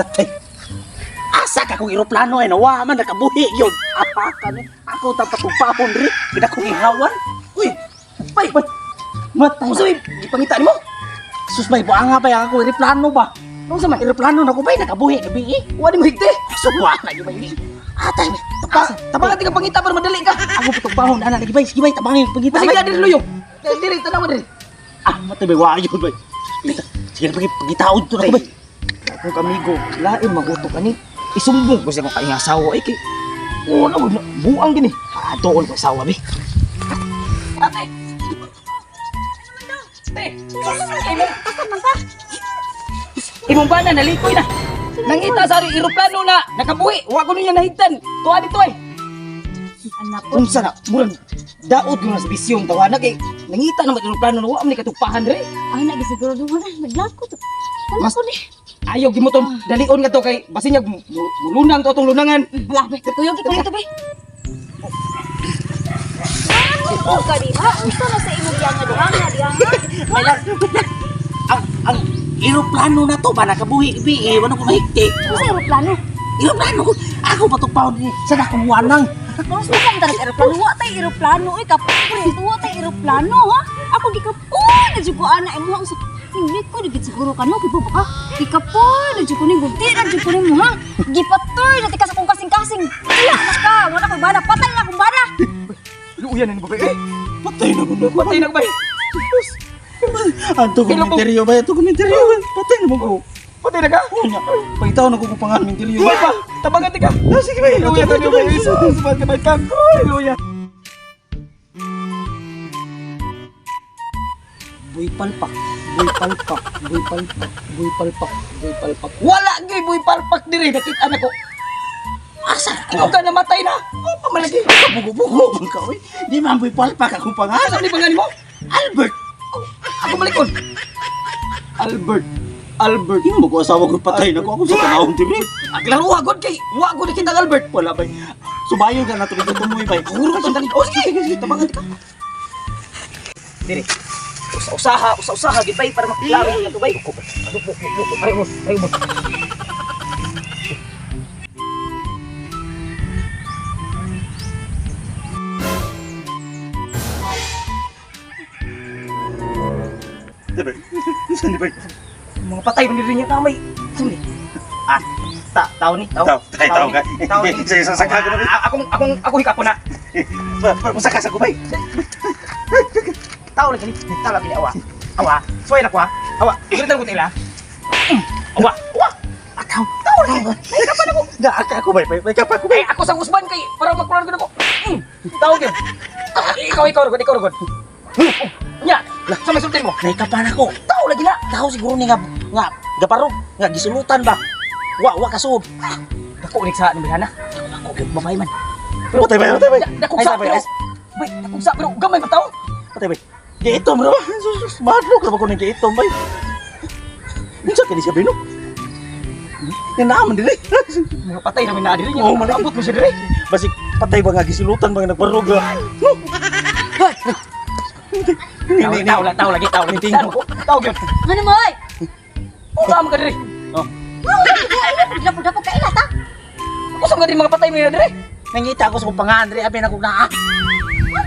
Patay. Asa ka kung eroplano ay nawa man nakabuhi yun. Apa ka ni? Ako tapatupahon rin. Kita kong ihawan. Uy, bay, bay. Matay na. Uy, ipangitaan mo. Sus, bay, buang nga ba ako eroplano ba? Nung sa mga eroplano na ko bay, nakabuhi, gabi eh. Wala mo higte. Suwa na yun, bay. Atay, tabangan di ka pangita para madali ka. Ako patupahon, anak lagi bay. Sige bay, tabangin pangita. Sige na, diri luyong. Diri, tanawa diri. Matay bay, wayo bay. Sige na, pangitaon to na ko bay. Kung kamigo, lain magutok ani. Isumbong ko siya kung kayong asawa ay kay wala mo buang gini. Doon ko asawa bi. Ate. Imong bana nalikoy na. Nangita sa eroplano na nakabuhi. Wa ko niya nahigtan. Tuwa dito ay. Anak ko. Unsa na murag daot mo na sa bisyong tawana kay nangita na eroplano na wa man katupahan dre. Ay, nagisiguro doon na. Naglako to. Anak ko ni. Ayaw gi mo tong dalion nga to kay basin niya mulunang to tong lunangan. Wala, be. Tuyog ito dito, be. Ano ka di ha? Unsa na sa imong yang nga Ang eroplano na to ba nakabuhi bi wala ko mahigti. Unsa eroplano? Eroplano ko. Ako patupahon ni sa nakuwanang. Mas bukan tarik eroplano. Wa tay eroplano. Uy, kapre. Wa tay eroplano, ha? Ako gikapoy. Nadyo ko anak imo. Hindi ko digit siguro ka no. Kipo ba ka? Gikapoy. Nadyo ko ni gulti. Nadyo ko ni mo, ha? Gipatoy. Nati ka sa kong kasing-kasing. Wala na ka. Wala kong bana. Patay na akong bana. Luuyan na ni babae. Patay na ko. Patay na ko ba? Anto komentaryo ba? Ito komentaryo. Patay na mo ko. Patay na ka? Pagitaw na ko kupangan mintilyo. Ba pa? Tabangan ka. Sige ba? Luuyan ka niyo ba? Sumat ka ba kang ko? Luuyan. Boy palpak. Boy palpak. Boy palpak. Boy palpak. Boy palpak. Wala gay boy palpak dire. Nakita na ko. Asa ikaw ka namatay na? Oh, pamalagi. Bugo-bugo ka, oy. Di man boy palpak akong pangalan. Asa ni pangalan mo? Albert. Ako malikon. Albert. Yung mo ko asawa ko patay na ko. Ako sa tanawang tiri. Aglaro agad kay. Wa ko nakita Albert. Wala bay. Subayo ka na tuloy ko tumuy bay. Puro ka tandali. Oh, sige. Tabangan ka. Diri. Usa-usaha gid bay para maklaro na to bay. Ay mo. Saan ba? Mga patay mo rin niya kamay. Saan tao ni? Tao ka? Tao ni? Sasaka ko na. Ako hikapo na. Masaka sa kubay. Tao lagi ni. Tao lagi ni awa. Suway na ko ha. Awa. Igalitan ko tila. Awa. Tao lagi. May kapan ako. Daaka ako bay. May kapan ako bay. Ako sa usban kay. Para makulan ko na ko. Tao yun. Ikaw rugod. Nya, sa may sultin mo. May kapan ako. Tao lagi na. Tao siguro ni nga gaparog. Nga gisulutan ba. Wa kasub. Dako unik sa nabihana. Ako gyud babay man. Patay bay. Dako sa pero. Bay, dako sa pero gamay man tao. Patay bay. Giitom bro. Madlok ra ba ko ni giitom bay. Unsa kini siya bino? Yan naman diri. Mga patay namin na diri. Oh, malabot mo siya diri. Basig patay ba nga gisulutan ba nga nagbarog. Tao lagi. Tao gyud. Ano mo, oy? Usam ka diri. Oh. Dapo ka ilat, ha? Usam ka diri mga patay mo diri. Nangita ako sa kong pangahan diri abi na ko na.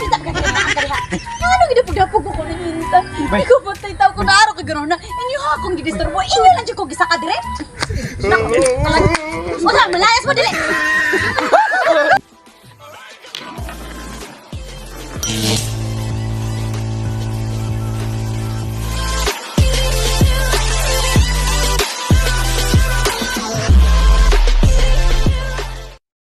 Kita ka diri. Ano gidapo ko ninta? Ikaw patay tao ko na araw kay ganaw na. Inyo ha kung gidisturbo. Inyo lang jud ko gisaka dire. Wala, malayas mo dili.